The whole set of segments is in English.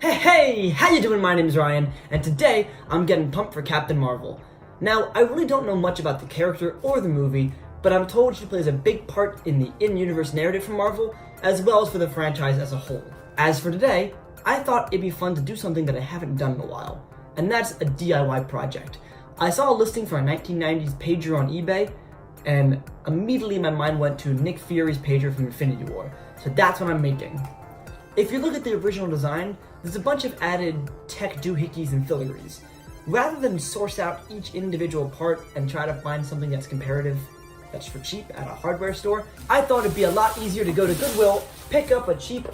Hey, how you doing? My name is Ryan, and today I'm getting pumped for Captain Marvel. Now, I really don't know much about the character or the movie, but I'm told she plays a big part in the in-universe narrative for Marvel, as well as for the franchise as a whole. As for today, I thought it'd be fun to do something that I haven't done in a while, and that's a DIY project. I saw a listing for a 1990s pager on eBay, and immediately my mind went to Nick Fury's pager from Infinity War, so that's what I'm making. If you look at the original design, there's a bunch of added tech doohickeys and filigranes. Rather than source out each individual part and try to find something that's comparative, that's for cheap at a hardware store, I thought it'd be a lot easier to go to Goodwill, pick up a cheap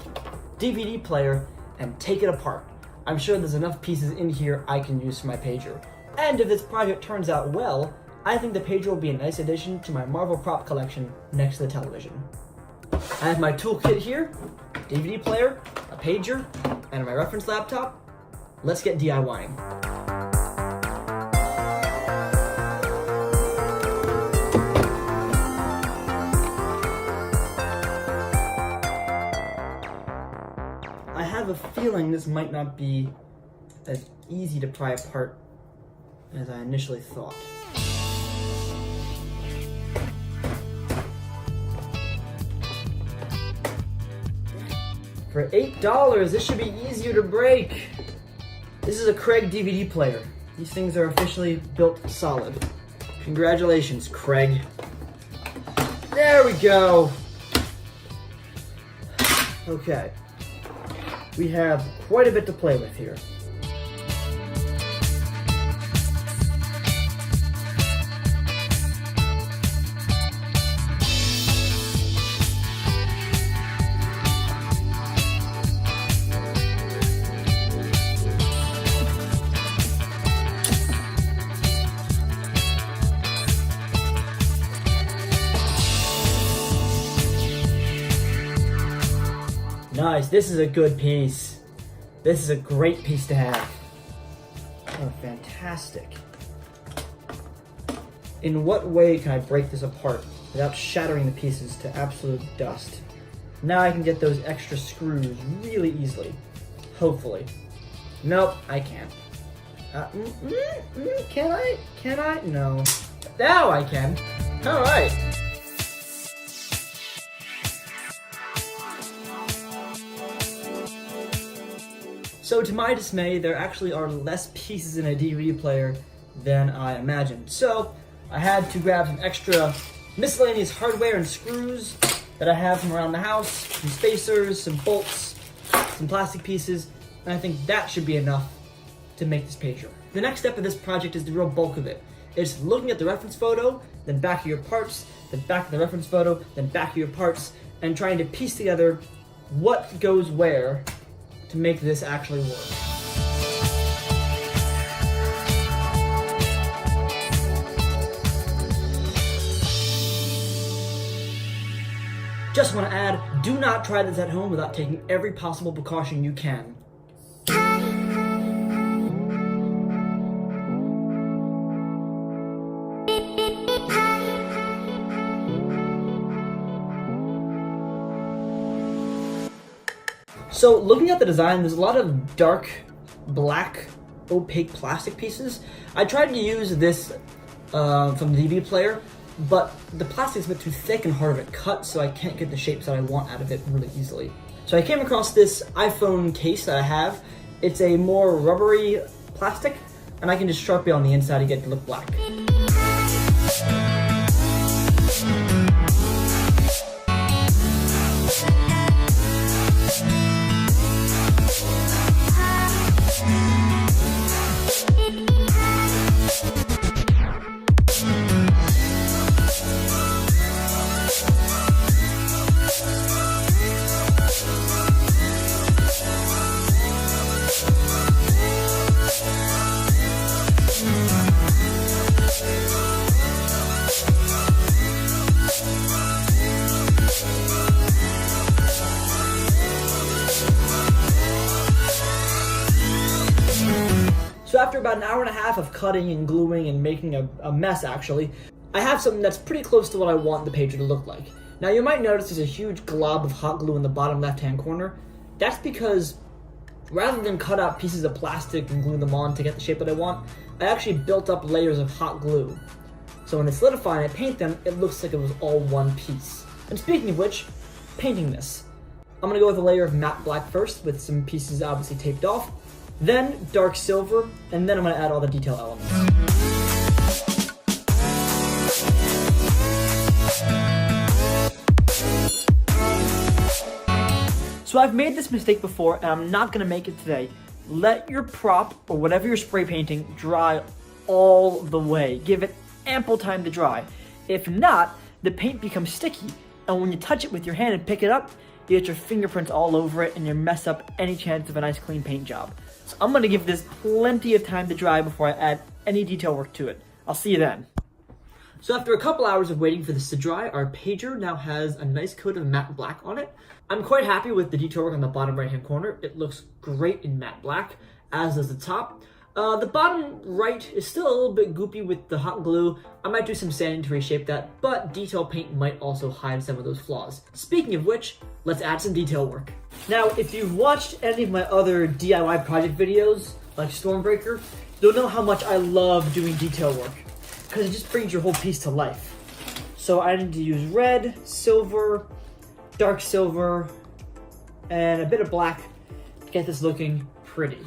DVD player, and take it apart. I'm sure there's enough pieces in here I can use for my pager. And if this project turns out well, I think the pager will be a nice addition to my Marvel prop collection next to the television. I have my toolkit here, DVD player, a pager, and my reference laptop. Let's get DIYing. I have a feeling this might not be as easy to pry apart as I initially thought. For $8, this should be easier to break. This is a Craig DVD player. These things are officially built solid. Congratulations, Craig. There we go. Okay. We have quite a bit to play with here. Nice, this is a good piece. This is a great piece to have. Oh, fantastic. In what way can I break this apart without shattering the pieces to absolute dust? Now I can get those extra screws really easily. Hopefully. Nope, I can't. Can I? Can I? No. Now I can. All right. So to my dismay, there actually are less pieces in a DVD player than I imagined. So I had to grab some extra miscellaneous hardware and screws that I have from around the house, some spacers, some bolts, some plastic pieces, and I think that should be enough to make this pager. The next step of this project is the real bulk of it. It's looking at the reference photo, then back of your parts, then back of the reference photo, then back of your parts, and trying to piece together what goes where to make this actually work. Just want to add, do not try this at home without taking every possible precaution you can. So looking at the design, there's a lot of dark, black, opaque plastic pieces. I tried to use this from the DVD player, but the plastic's a bit too thick and hard to cut, so I can't get the shapes that I want out of it really easily. So I came across this iPhone case that I have. It's a more rubbery plastic, and I can just Sharpie on the inside to get it to look black. So after about an hour and a half of cutting and gluing and making a mess actually, I have something that's pretty close to what I want the pager to look like. Now you might notice there's a huge glob of hot glue in the bottom left hand corner. That's because Rather than cut out pieces of plastic and glue them on to get the shape that I want, I actually built up layers of hot glue. So when they solidify and I paint them, it looks like it was all one piece. And speaking of which, painting this. I'm gonna go with a layer of matte black first, with some pieces obviously taped off, then dark silver, and then I'm gonna add all the detail elements. So I've made this mistake before, and I'm not gonna make it today. Let your prop, or whatever you're spray painting, dry all the way. Give it ample time to dry. If not, the paint becomes sticky, and when you touch it with your hand and pick it up, you get your fingerprints all over it, and you mess up any chance of a nice clean paint job. So I'm gonna give this plenty of time to dry before I add any detail work to it. I'll see you then. So after a couple hours of waiting for this to dry, our pager now has a nice coat of matte black on it. I'm quite happy with the detail work on the bottom right hand corner. It looks great in matte black, as does the top. The bottom right is still a little bit goopy with the hot glue. I might do some sanding to reshape that, but detail paint might also hide some of those flaws. Speaking of which, let's add some detail work. Now, if you've watched any of my other DIY project videos, like Stormbreaker, you'll know how much I love doing detail work, because it just brings your whole piece to life. So I need to use red, silver, dark silver, and a bit of black to get this looking pretty.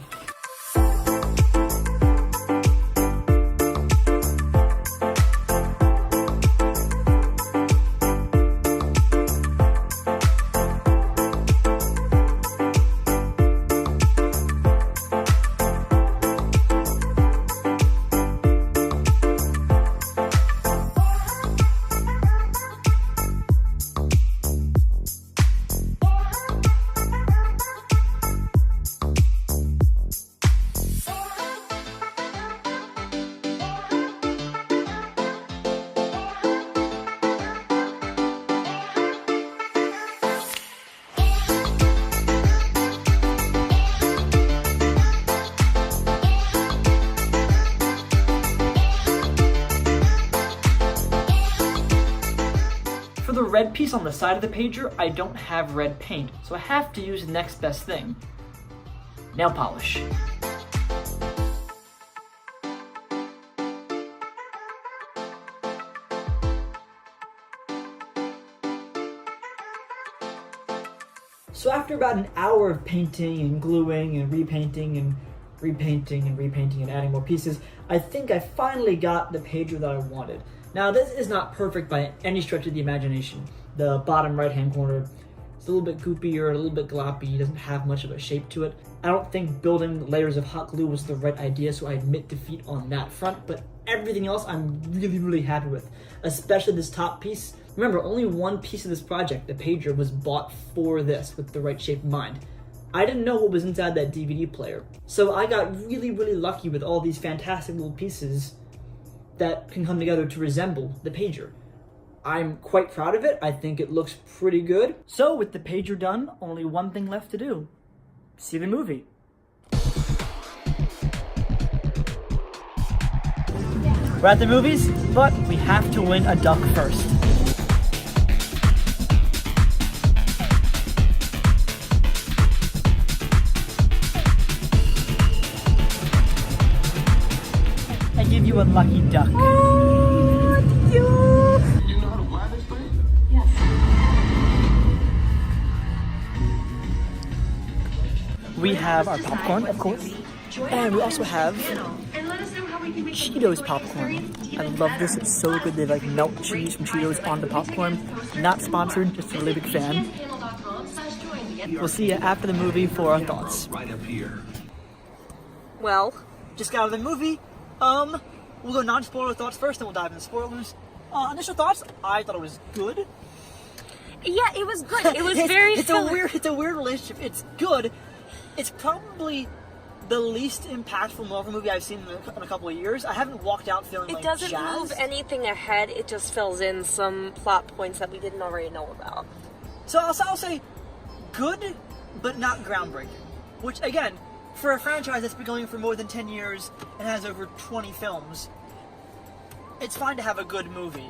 For the red piece on the side of the pager, I don't have red paint, so I have to use the next best thing. Nail polish. So after about an hour of painting and gluing and repainting and repainting and repainting and adding more pieces, I think I finally got the pager that I wanted. Now, this is not perfect by any stretch of the imagination. The bottom right-hand corner is a little bit goopier, a little bit gloppy, doesn't have much of a shape to it. I don't think building layers of hot glue was the right idea, so I admit defeat on that front, but everything else I'm really happy with, especially this top piece. Remember, only one piece of this project, the pager, was bought for this with the right shape in mind. I didn't know what was inside that DVD player, so I got really lucky with all these fantastic little pieces that can come together to resemble the pager. I'm quite proud of it. I think it looks pretty good. So with the pager done, only one thing left to do. See the movie. We're at the movies, but we have to win a duck first. I give you a lucky duck. Oh, thank you. You know how to fly this plane? Yes. We have our popcorn, of course, and we also have Cheetos popcorn. I love this, it's so good. They like melt cheese from Cheetos onto popcorn. Not sponsored, just a really big fan. We'll see you after the movie for our thoughts. Right up here. Well, just got out of the movie. We'll go non-spoiler thoughts first, then we'll dive into spoilers. Initial thoughts, I thought it was good. Yeah, it was good. It was very it's a weird relationship. It's good. It's probably the least impactful Marvel movie I've seen in a couple of years. I haven't walked out feeling It like doesn't jazzed. move anything ahead. It just fills in some plot points that we didn't already know about. So I'll say good, but not groundbreaking. Which, again, for a franchise that's been going for more than 10 years and has over 20 films, it's fine to have a good movie.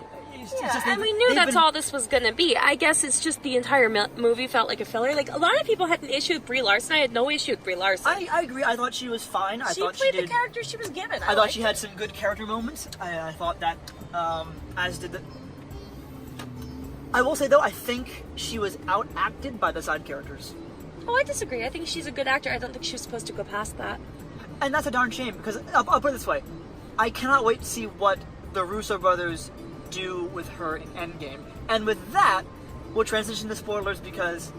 And we knew that's all this was gonna be. I guess it's just the entire movie felt like a filler. Like, a lot of people had an issue with Brie Larson. I had no issue with Brie Larson. I agree. I thought she was fine. She played the character she was given. I thought she had some good character moments. I thought that, as did the... I will say, though, I think she was out-acted by the side characters. Oh, I disagree. I think she's a good actor. I don't think she was supposed to go past that. And that's a darn shame, because I'll put it this way. I cannot wait to see what the Russo brothers do with her in Endgame. And with that, we'll transition to spoilers, because...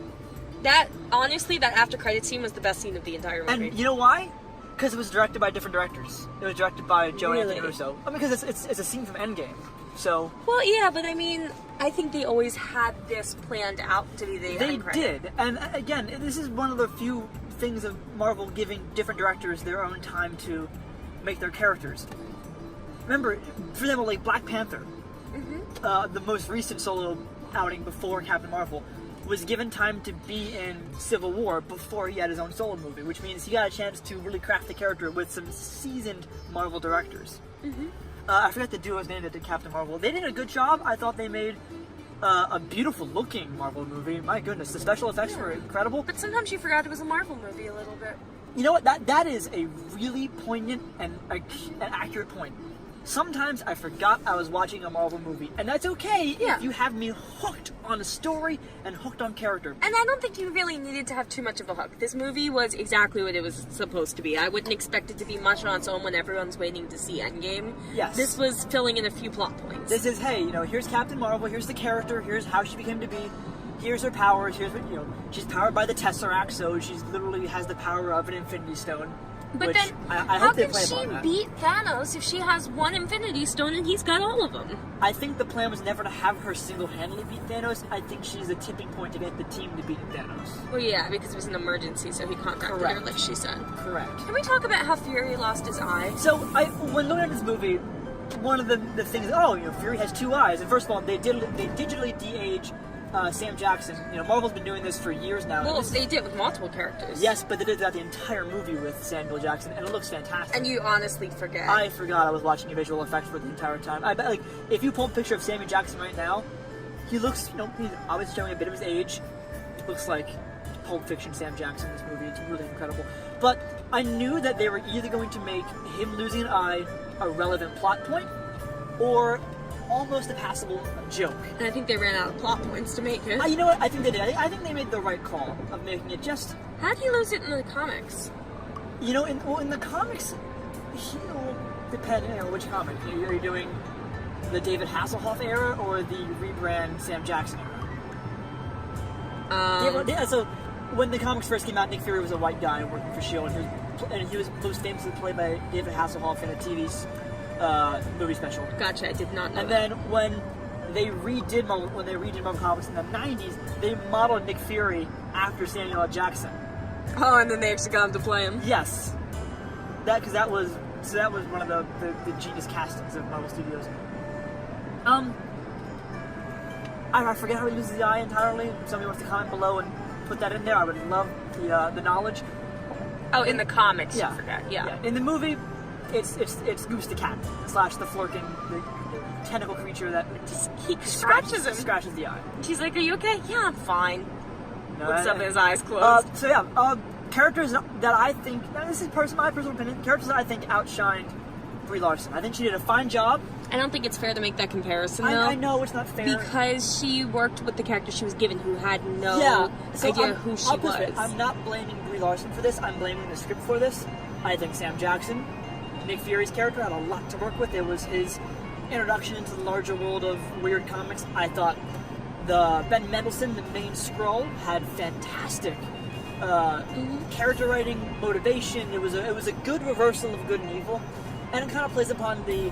honestly, that after credit scene was the best scene of the entire movie. And you know why? Because it was directed by different directors. It was directed by Joe Really? Anthony Russo. I mean, because it's a scene from Endgame. So... Well, yeah, but I mean, I think they always had this planned out to be the They end credit. did. And again, this is one of the few things of Marvel giving different directors their own time to make their characters. Remember, for example, like Black Panther, the most recent solo outing before Captain Marvel, was given time to be in Civil War before he had his own solo movie, which means he got a chance to really craft the character with some seasoned Marvel directors. I forgot the duo's name that did Captain Marvel. They did a good job. I thought they made a beautiful looking Marvel movie. My goodness, the special effects were incredible. But sometimes you forgot it was a Marvel movie a little bit. You know what? That is a really poignant and an accurate point. Sometimes I forgot I was watching a Marvel movie, and that's okay if you have me hooked on a story and hooked on character. And I don't think you really needed to have too much of a hook. This movie was exactly what it was supposed to be. I wouldn't expect it to be much on its own when everyone's waiting to see Endgame. Yes. This was filling in a few plot points. This is, hey, here's Captain Marvel, here's the character, here's how she became to be, here's her powers, here's what, she's powered by the Tesseract, so she's literally has the power of an Infinity Stone. But then, I how hope they can play she upon that. beat Thanos if she has one Infinity Stone and he's got all of them? I think the plan was never to have her single-handedly beat Thanos. I think she's a tipping point to get the team to beat Thanos. Well, yeah, because it was an emergency, so he contacted her, like she said. Correct. Can we talk about how Fury lost his eye? So, when looking at this movie, one of the things, Fury has two eyes. And first of all, they digitally de-age Sam Jackson. Marvel's been doing this for years now. Well, they did with multiple characters. Yes, but they did that the entire movie with Samuel Jackson, and it looks fantastic. And you honestly forget. I forgot I was watching a visual effect for the entire time. I bet, if you pull a picture of Samuel Jackson right now, he looks, he's obviously showing a bit of his age. It looks like Pulp Fiction Sam Jackson in this movie. It's really incredible. But I knew that they were either going to make him losing an eye a relevant plot point, or almost a passable joke. And I think they ran out of plot points to make it. You know what? I think they did. I think they made the right call of making it just... How'd he lose it in the comics? In the comics, he'll depend on which comic. Are you doing the David Hasselhoff era or the rebrand Sam Jackson era? So when the comics first came out, Nick Fury was a white guy working for S.H.I.E.L.D. and he was most famously played by David Hasselhoff in a TV movie special. Gotcha, I did not know And that. then when they redid Marvel Comics in the 90s, they modeled Nick Fury after Samuel L. Jackson. Oh, and then they actually got him to play him. Yes. That was one of the genius castings of Marvel Studios. I forget how he loses the eye entirely. If somebody wants to comment below and put that in there, I would love the knowledge. Oh, in the comics, Yeah. you forgot. Yeah. In the movie, it's Goose the cat / the Flurkin, the tentacle creature that He scratches him. Scratches the eye. She's like, "Are you okay?" "Yeah, I'm fine." No, Looks up, his eyes closed. Characters that I think, now this is my personal opinion, characters that I think outshined Brie Larson. I think she did a fine job. I don't think it's fair to make that comparison, though. I know it's not fair. Because she worked with the character she was given, who had no idea who she was. I'm not blaming Brie Larson for this. I'm blaming the script for this. I think Sam Jackson, Nick Fury's character, had a lot to work with. It was his introduction into the larger world of weird comics. I thought the Ben Mendelsohn, the main Skrull, had fantastic character writing, motivation. It was a good reversal of good and evil, and it kind of plays upon the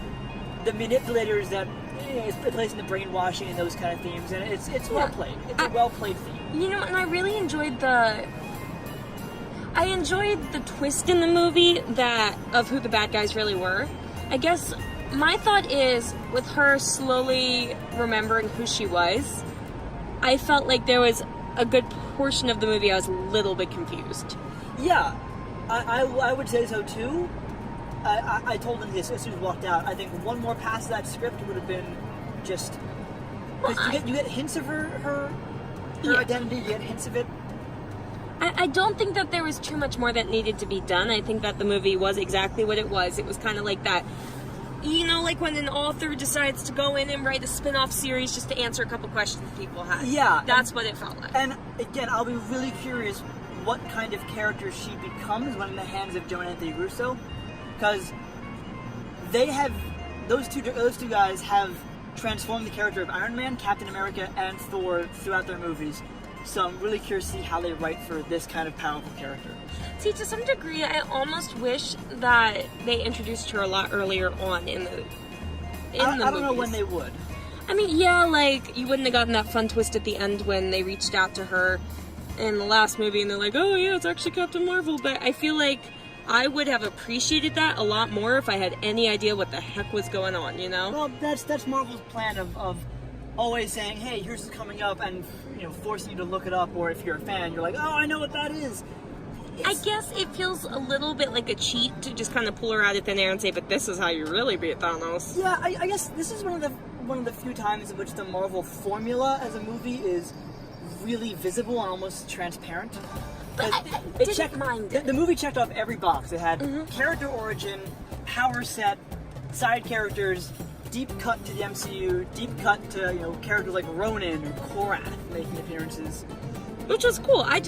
manipulators that it plays in the brainwashing and those kind of themes, and it's well played. It's a well played theme. And I really enjoyed the twist in the movie of who the bad guys really were. I guess my thought is, with her slowly remembering who she was, I felt like there was a good portion of the movie I was a little bit confused. Yeah, I would say so too. I told him this as soon as we walked out. I think one more pass of that script would have been just Because you get hints of her Yeah. identity. You get hints of it. I don't think that there was too much more that needed to be done. I think that the movie was exactly what it was. It was kind of like that, you know, like when an author decides to go in and write a spin-off series just to answer a couple questions people had. Yeah. That's what it felt like. And again, I'll be really curious what kind of character she becomes when in the hands of Joe and Anthony Russo, because those two guys have transformed the character of Iron Man, Captain America, and Thor throughout their movies. So I'm really curious to see how they write for this kind of powerful character. See, to some degree, I almost wish that they introduced her a lot earlier on in the movies. I don't know when they would. I mean, yeah, like, you wouldn't have gotten that fun twist at the end when they reached out to her in the last movie and they're like, oh yeah, it's actually Captain Marvel, but I feel like I would have appreciated that a lot more if I had any idea what the heck was going on, you know? Well, that's Marvel's plan of always saying, hey, here's what's coming up, and forcing you to look it up, or if you're a fan, you're like, oh, I know what that is. I guess it feels a little bit like a cheat to just kind of pull her out of thin air and say, but this is how you really beat Thanos. Yeah, I guess this is one of the few times in which the Marvel formula as a movie is really visible and almost transparent. But I didn't mind it. The movie checked off every box. It had Mm-hmm. character origin, power set, side characters, deep cut to the MCU, deep cut to characters like Ronan or Korath making appearances. Which was cool. I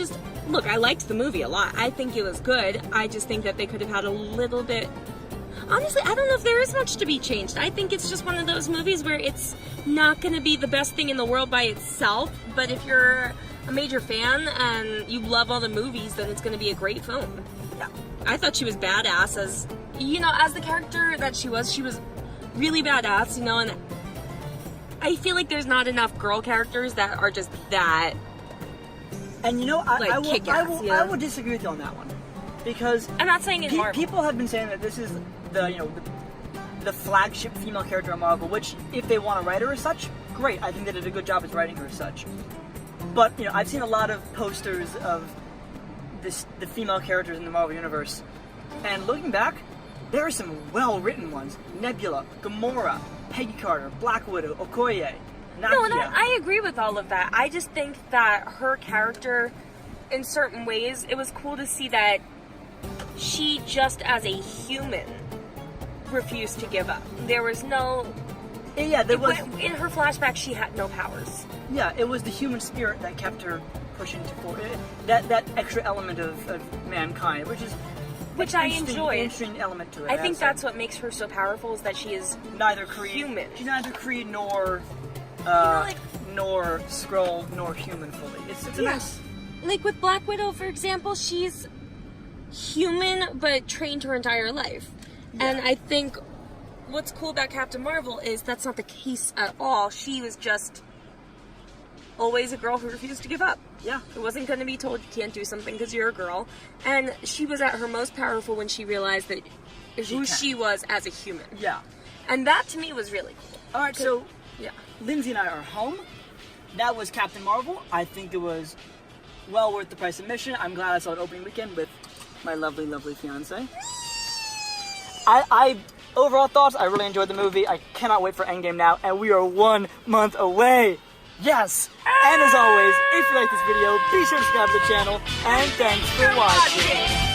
liked the movie a lot. I think it was good. I just think that they could have had a little bit... Honestly, I don't know if there is much to be changed. I think it's just one of those movies where it's not going to be the best thing in the world by itself, but if you're a major fan and you love all the movies, then it's going to be a great film. Yeah. I thought she was badass as the character that she was really badass, and I feel like there's not enough girl characters that are just that. And I will disagree with you on that one, because I'm not saying in Marvel. people have been saying that this is the flagship female character of Marvel, which if they want to write her as such, great. I think they did a good job as writing her as such. But I've seen a lot of posters of the female characters in the Marvel universe, and looking back, there are some well-written ones. Nebula, Gamora, Peggy Carter, Black Widow, Okoye, Nakia. No, and I agree with all of that. I just think that her character, in certain ways, it was cool to see that she, just as a human, refused to give up. There was no... Yeah, there was... In her flashback, she had no powers. Yeah, it was the human spirit that kept her pushing forward. That extra element of mankind, which I enjoy. Interesting element to it. I think that's what makes her so powerful, is that she is neither Kree, human. She's neither Kree nor nor Skrull nor human fully. It's a mess. Like with Black Widow, for example, she's human but trained her entire life. Yeah. And I think what's cool about Captain Marvel is that's not the case at all. She was just always a girl who refused to give up. Yeah. It wasn't going to be told you can't do something because you're a girl. And she was at her most powerful when she realized that she was as a human. Yeah. And that to me was really cool. All right, so yeah. Lindsay and I are home. That was Captain Marvel. I think it was well worth the price of admission. I'm glad I saw it opening weekend with my lovely, lovely fiance. I overall thoughts, I really enjoyed the movie. I cannot wait for Endgame now, and we are 1 month away. Yes! And as always, if you like this video, be sure to subscribe to the channel, and thanks for watching.